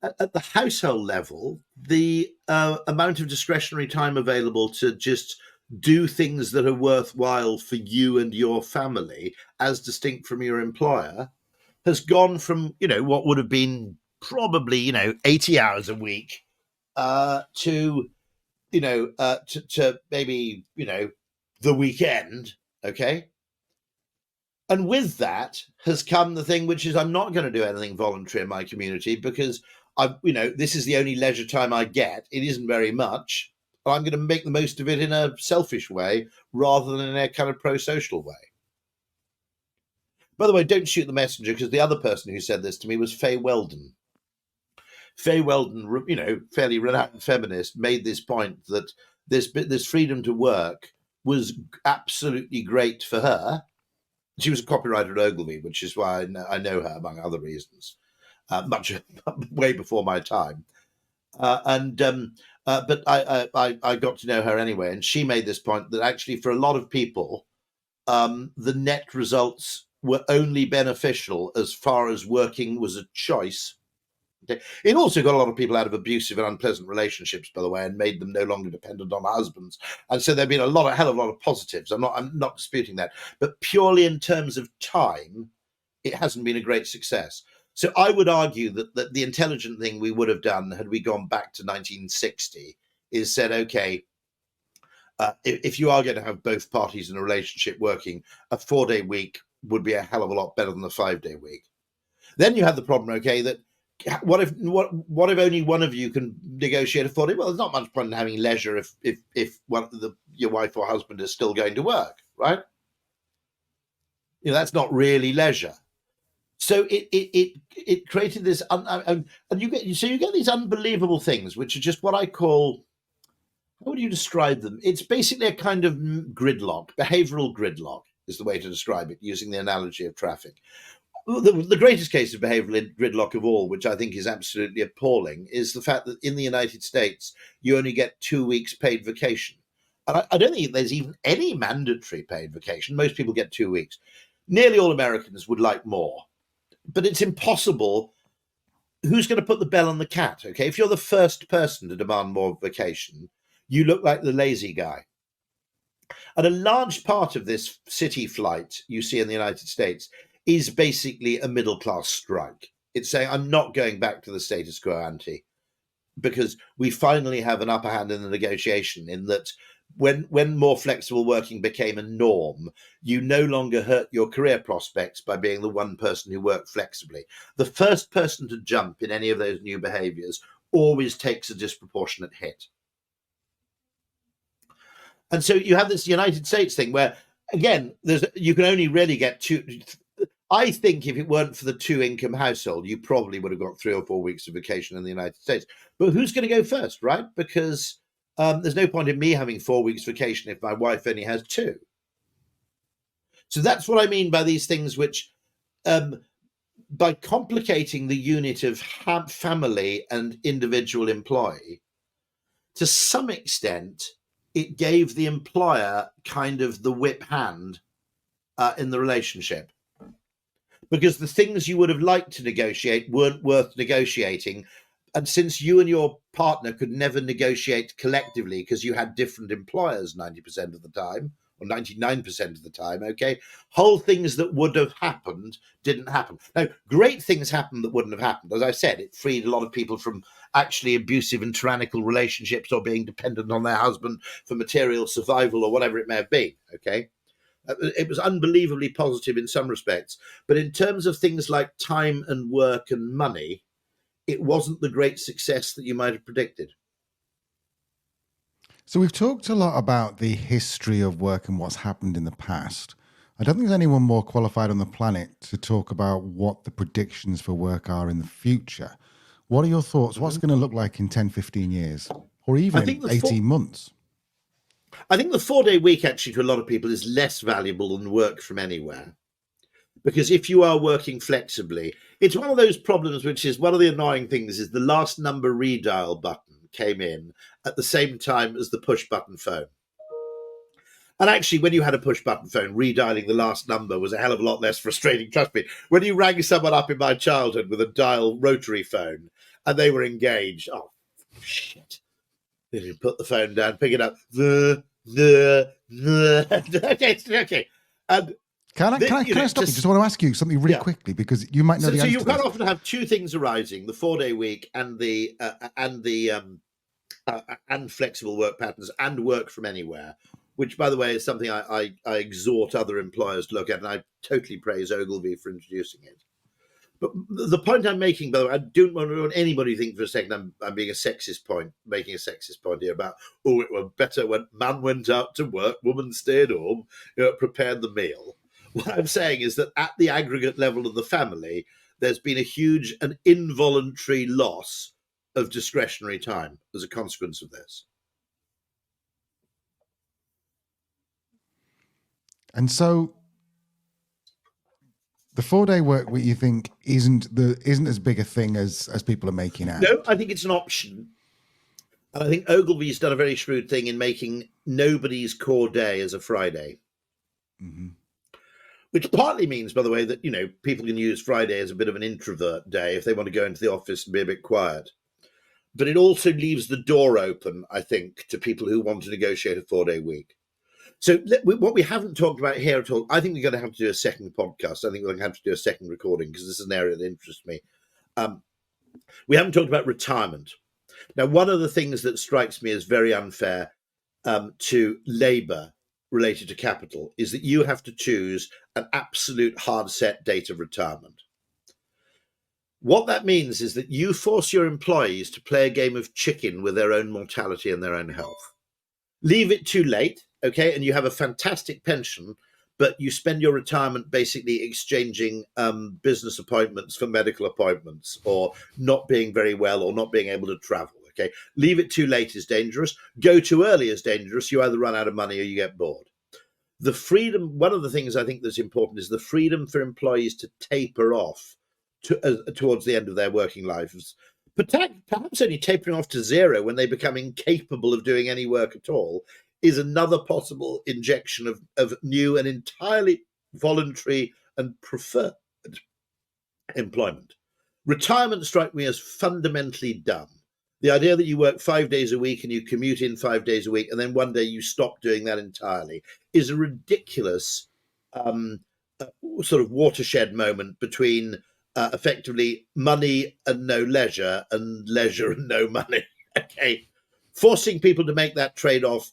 at the household level, the amount of discretionary time available to just do things that are worthwhile for you and your family, as distinct from your employer, has gone from, what would have been probably 80 hours a week to maybe the weekend. Okay. And with that has come the thing, which is I'm not going to do anything voluntary in my community because this is the only leisure time I get. It isn't very much. But I'm going to make the most of it in a selfish way rather than in a kind of pro-social way. By the way, don't shoot the messenger, because the other person who said this to me was Faye Weldon. Faye Weldon, fairly renowned feminist, made this point that this freedom to work was absolutely great for her. She was a copywriter at Ogilvy, which is why I know her, among other reasons, much way before my time. But I got to know her anyway, and she made this point that actually for a lot of people, the net results were only beneficial as far as working was a choice. Okay. It also got a lot of people out of abusive and unpleasant relationships, by the way, and made them no longer dependent on husbands. And so there've been a hell of a lot of positives. I'm not disputing that. But purely in terms of time, it hasn't been a great success. So I would argue that the intelligent thing we would have done had we gone back to 1960 is said, okay, if you are going to have both parties in a relationship working, a 4-day week would be a hell of a lot better than a 5-day week. Then you have the problem, okay, that what if only one of you can negotiate a 4-day? Well, there's not much point in having leisure if your wife or husband is still going to work, right? That's not really leisure. So it created this, and you get these unbelievable things, which are just what I call. How would you describe them? It's basically a kind of gridlock. Behavioral gridlock is the way to describe it, using the analogy of traffic. The greatest case of behavioral gridlock of all, which I think is absolutely appalling, is the fact that in the United States, you only get 2 weeks paid vacation. And I don't think there's even any mandatory paid vacation. Most people get 2 weeks. Nearly all Americans would like more. But it's impossible. Who's going to put the bell on the cat? Okay, if you're the first person to demand more vacation, you look like the lazy guy. And a large part of this city flight you see in the United States is basically a middle-class strike. It's saying, I'm not going back to the status quo ante, because we finally have an upper hand in the negotiation in that when more flexible working became a norm, you no longer hurt your career prospects by being the one person who worked flexibly. The first person to jump in any of those new behaviors always takes a disproportionate hit. And so you have this United States thing where, again, you can only really get two. I think if it weren't for the 2-income household, you probably would have got 3 or 4 weeks of vacation in the United States. But who's going to go first, right? Because there's no point in me having 4 weeks vacation if my wife only has 2. So that's what I mean by these things which, by complicating the unit of family and individual employee, to some extent, it gave the employer kind of the whip hand in the relationship. Because the things you would have liked to negotiate weren't worth negotiating. And since you and your partner could never negotiate collectively because you had different employers 90% of the time, or 99% of the time, okay? Whole things that would have happened didn't happen. Now, great things happened that wouldn't have happened. As I said, it freed a lot of people from actually abusive and tyrannical relationships or being dependent on their husband for material survival or whatever it may have been, okay? It was unbelievably positive in some respects. But in terms of things like time and work and money, it wasn't the great success that you might have predicted. So we've talked a lot about the history of work and what's happened in the past. I don't think there's anyone more qualified on the planet to talk about what the predictions for work are in the future. What are your thoughts? What's going to look like in 10, 15 years? Or even 18 months? I think the 4-day week, actually, to a lot of people is less valuable than work from anywhere. Because if you are working flexibly, it's one of those problems, which is one of the annoying things, is the last number redial button came in at the same time as the push button phone. And actually, when you had a push button phone, redialing the last number was a hell of a lot less frustrating, trust me. When you rang someone up in my childhood with a dial rotary phone and they were engaged, oh, shit. Then you put the phone down, pick it up. Okay. And Can I stop you? Just want to ask you something really quickly, because you might know the answer. So you quite often have two things arising: the 4-day week and the flexible work patterns and work from anywhere. Which, by the way, is something I exhort other employers to look at, and I totally praise Ogilvy for introducing it. But the point I'm making, by the way, I don't want anybody to think for a second I'm being making a sexist point here about, oh, it were better when man went out to work, woman stayed home, prepared the meal. What I'm saying is that at the aggregate level of the family, there's been a huge and involuntary loss of discretionary time as a consequence of this. And so the 4-day work week, you think, isn't as big a thing as people are making out? No, I think it's an option. And I think Ogilvy's done a very shrewd thing in making nobody's core day as a Friday. Mm-hmm. Which partly means, by the way, that, people can use Friday as a bit of an introvert day if they want to go into the office and be a bit quiet. But it also leaves the door open, I think, to people who want to negotiate a 4-day week. So what we haven't talked about here at all, I think we're going to have to do a second podcast. I think we're going to have to do a second recording because this is an area that interests me. We haven't talked about retirement. Now, one of the things that strikes me as very unfair to labour related to capital is that you have to choose an absolute hard set date of retirement. What that means is that you force your employees to play a game of chicken with their own mortality and their own health. Leave it too late, okay, and you have a fantastic pension, but you spend your retirement basically exchanging business appointments for medical appointments, or not being very well, or not being able to travel, okay? Leave it too late is dangerous. Go too early is dangerous. You either run out of money or you get bored. The freedom, one of the things I think that's important is the freedom for employees to taper off towards the end of their working lives. Perhaps only tapering off to zero when they become incapable of doing any work at all is another possible injection of new and entirely voluntary and preferred employment. Retirement struck me as fundamentally dumb. The idea that you work 5 days a week and you commute in 5 days a week and then one day you stop doing that entirely is a ridiculous sort of watershed moment between effectively money and no leisure and leisure and no money. Okay, forcing people to make that trade-off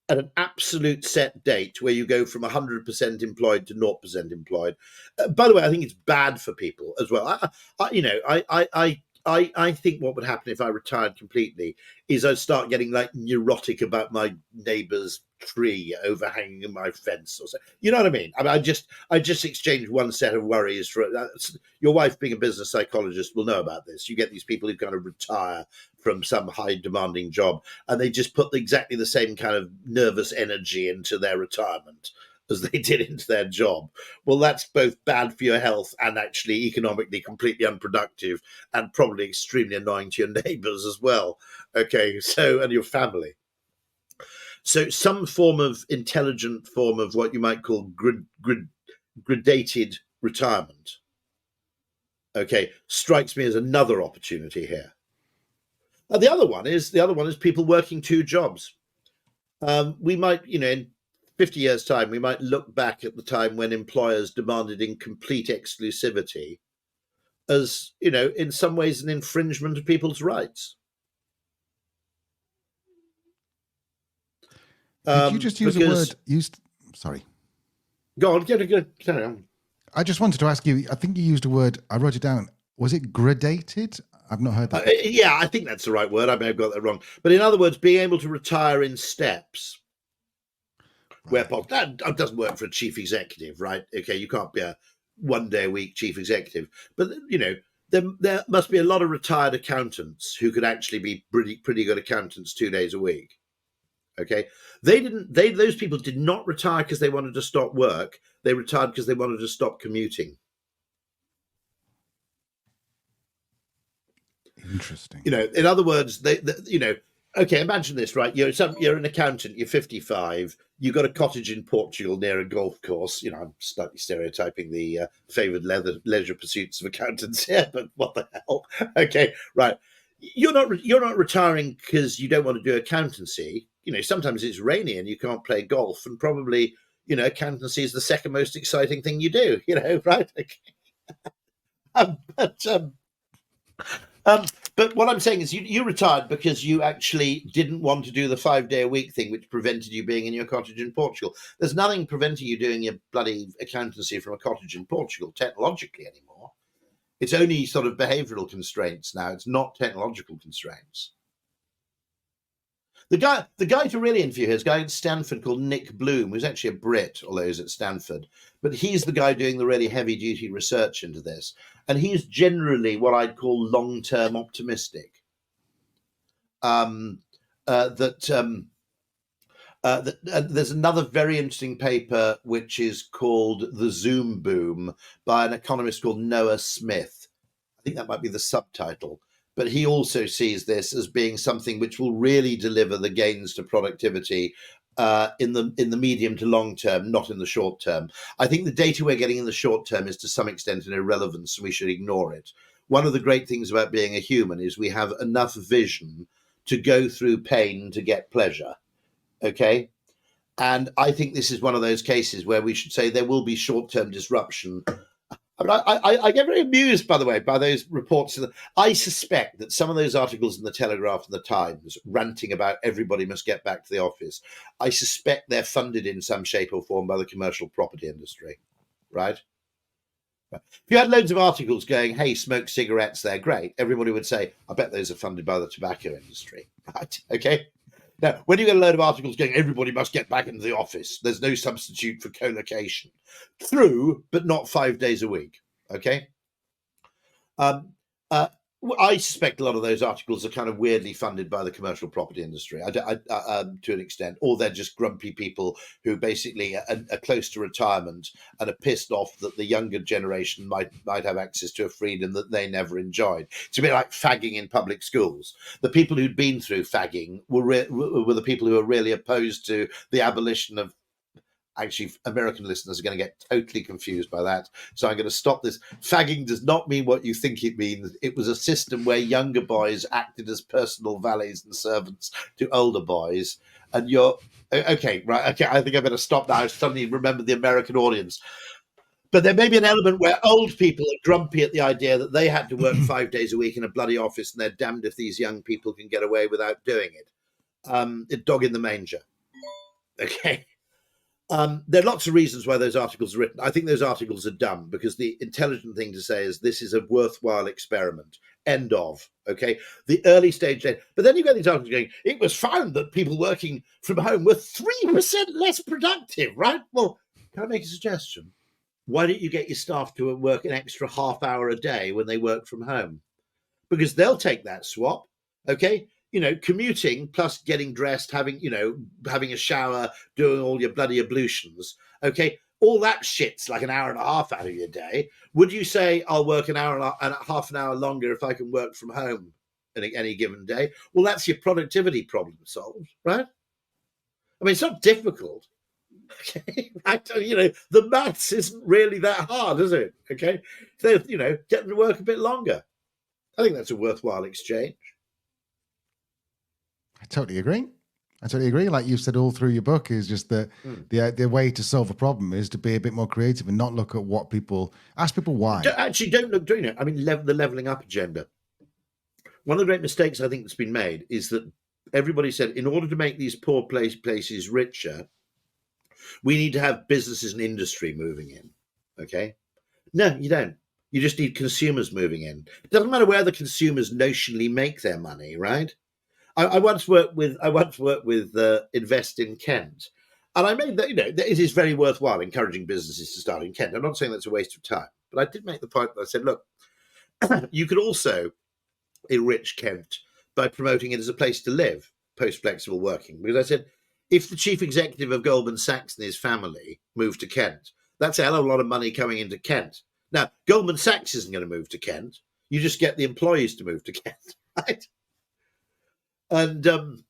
at an absolute set date where you go from 100% employed to 0% employed. By the way, I think it's bad for people as well. I think what would happen if I retired completely is I'd start getting like neurotic about my neighbour's tree overhanging my fence or so. You know what I mean? I just exchange one set of worries for your wife being a business psychologist will know about this. You get these people who kind of retire from some high demanding job and they just put exactly the same kind of nervous energy into their retirement as they did into their job. Well, that's both bad for your health and actually economically completely unproductive and probably extremely annoying to your neighbours as well. Okay, so, and your family. So some form of intelligent form of what you might call gradated retirement, okay, strikes me as another opportunity here. The other one is people working two jobs. We might, in 50 years' time, we might look back at the time when employers demanded incomplete exclusivity as, in some ways an infringement of people's rights. Did you just use a word used? Sorry. Go on, carry on. I just wanted to ask you, I think you used a word, I wrote it down. Was it gradated? I've not heard that. Yeah, I think that's the right word. I may have got that wrong. But in other words, being able to retire in steps. Right. Where that doesn't work for a chief executive, right? Okay, you can't be a 1 day a week chief executive. But, there must be a lot of retired accountants who could actually be pretty good accountants 2 days a week. Okay, those people did not retire because they wanted to stop work. They retired because they wanted to stop commuting. Interesting. In other words, okay, imagine this, right? You're an accountant, you're 55, you've got a cottage in Portugal near a golf course. I'm slightly stereotyping the favoured leisure pursuits of accountants here, but what the hell? Okay, right. You're not retiring because you don't want to do accountancy. Sometimes it's rainy and you can't play golf, and probably, accountancy is the second most exciting thing you do, right? Okay. But what I'm saying is you retired because you actually didn't want to do the 5 day a week thing, which prevented you being in your cottage in Portugal. There's nothing preventing you doing your bloody accountancy from a cottage in Portugal technologically anymore. It's only sort of behavioral constraints now. It's not technological constraints. The guy to really interview here is a guy at Stanford called Nick Bloom, who's actually a Brit, although he's at Stanford. But he's the guy doing the really heavy-duty research into this. And he's generally what I'd call long-term optimistic. There's another very interesting paper which is called The Zoom Boom by an economist called Noah Smith. I think that might be the subtitle. But he also sees this as being something which will really deliver the gains to productivity in the medium to long term, not in the short term. I think the data we're getting in the short term is to some extent an irrelevance, and we should ignore it. One of the great things about being a human is we have enough vision to go through pain to get pleasure. Okay? And I think this is one of those cases where we should say there will be short-term disruption. I get very amused, by the way, by those reports. I suspect that some of those articles in the Telegraph and the Times ranting about everybody must get back to the office, I suspect they're funded in some shape or form by the commercial property industry, right? If you had loads of articles going, hey, smoke cigarettes, they're great, everybody would say, I bet those are funded by the tobacco industry, right? Okay. Now, when you get a load of articles going, everybody must get back into the office, there's no substitute for co-location. True, but not 5 days a week. Okay. I suspect a lot of those articles are kind of weirdly funded by the commercial property industry to an extent, or they're just grumpy people who basically are close to retirement and are pissed off that the younger generation might have access to a freedom that they never enjoyed. It's a bit like fagging in public schools. The people who'd been through fagging were the people who are really opposed to the abolition of. Actually, American listeners are going to get totally confused by that. So I'm going to stop this. Fagging does not mean what you think it means. It was a system where younger boys acted as personal valets and servants to older boys. And you're okay, right? Okay, I think I better stop now. I suddenly remember the American audience. But there may be an element where old people are grumpy at the idea that they had to work 5 days a week in a bloody office, and they're damned if these young people can get away without doing it. Dog in the manger. Okay. There are lots of reasons why those articles are written. I think those articles are dumb because the intelligent thing to say is this is a worthwhile experiment. End of. Okay. The early stage. But then you get these articles going, it was found that people working from home were 3% less productive, right? Well, can I make a suggestion? Why don't you get your staff to work an extra half hour a day when they work from home? Because they'll take that swap. Okay. Commuting plus getting dressed, having a shower, doing all your bloody ablutions. Okay. All that shit's like an hour and a half out of your day. Would you say I'll work an hour and half an hour longer if I can work from home any given day? Well, that's your productivity problem solved, right? I mean, it's not difficult. Okay. The maths isn't really that hard, is it? Okay. So, get them to work a bit longer. I think that's a worthwhile exchange. I totally agree. I totally agree. Like you've said all through your book, is just that the way to solve a problem is to be a bit more creative and not look at what people ask people why. Don't look doing it. I mean, the levelling up agenda. One of the great mistakes I think that's been made is that everybody said, in order to make these poor places richer, we need to have businesses and industry moving in. Okay? No, you don't. You just need consumers moving in. It doesn't matter where the consumers notionally make their money, right? I once worked with Invest in Kent, and I made that, it is very worthwhile encouraging businesses to start in Kent. I'm not saying that's a waste of time, but I did make the point that I said, look, you could also enrich Kent by promoting it as a place to live post flexible working. Because I said, if the chief executive of Goldman Sachs and his family move to Kent, that's a hell of a lot of money coming into Kent. Now, Goldman Sachs isn't going to move to Kent. You just get the employees to move to Kent, right? And, the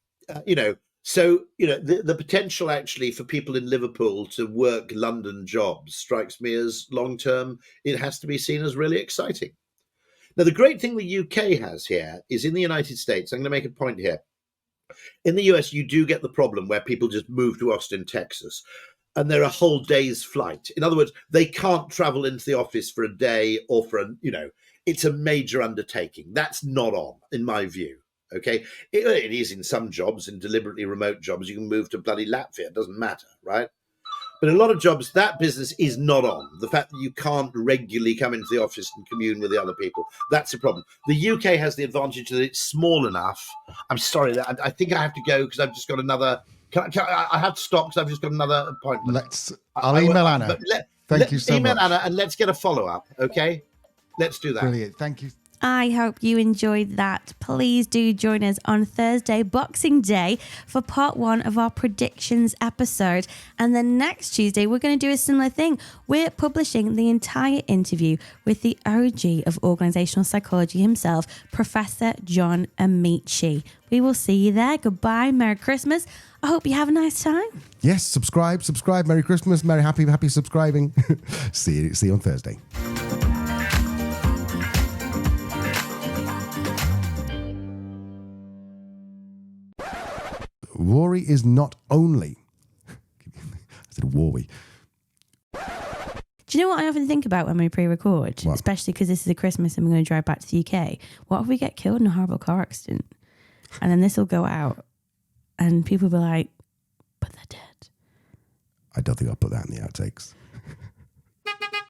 potential actually for people in Liverpool to work London jobs strikes me as long term, it has to be seen as really exciting. Now, the great thing the UK has here is in the United States, I'm going to make a point here. In the US, you do get the problem where people just move to Austin, Texas, and they're a whole day's flight. In other words, they can't travel into the office for a day or it's a major undertaking. That's not on, in my view. Okay, it is in some jobs, in deliberately remote jobs, you can move to bloody Latvia. It doesn't matter, right? But a lot of jobs, that business is not on. The fact that you can't regularly come into the office and commune with the other people, that's a problem. The UK has the advantage that it's small enough. I'm sorry, I think I have to go because I've just got another. I have to stop because I've just got another appointment. I'll email Anna. Thank you so much. Email Anna and let's get a follow-up, okay? Let's do that. Brilliant. Thank you. I hope you enjoyed that. Please do join us on Thursday, Boxing Day, for part 1 of our predictions episode. And then next Tuesday, we're going to do a similar thing. We're publishing the entire interview with the OG of organizational psychology himself, Professor John Amici. We will see you there. Goodbye. Merry Christmas. I hope you have a nice time. Yes, subscribe. Merry Christmas. Merry happy subscribing. See you on Thursday. Rory is not only... I said Rory. Do you know what I often think about when we pre-record? What? Especially because this is a Christmas and we're going to drive back to the UK. What if we get killed in a horrible car accident? And then this will go out and people will be like, but they're dead. I don't think I'll put that in the outtakes.